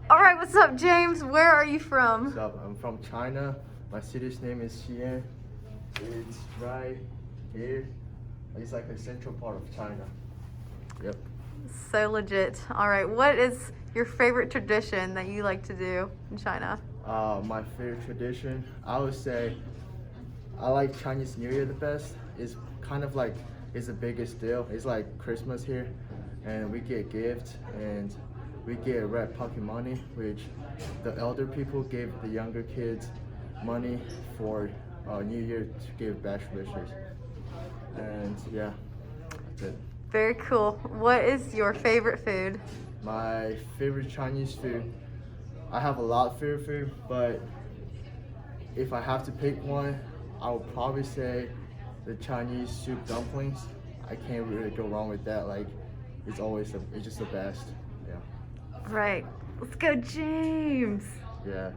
All right, what's up, James? Where are you from? What's up? I'm from China. My city's name is Bian. It's right here. It's like a central part of China. Yep. So legit. All right, what is your favorite tradition that you like to do in China? My favorite tradition, I would say, I like Chinese New Year the best. It's kind of like it's the biggest deal. It's like Christmas here, and we get gifts and we get red pocket money, which the elder people give the younger kids money for New Year to give best wishes. And yeah, that's it. Very cool. What is your favorite food? My favorite Chinese food, I have a lot of favorite food, but if I have to pick one, I would probably say the Chinese soup dumplings. I can't really go wrong with that. Like, it's just the best. Yeah. All right, let's go, James. Yeah.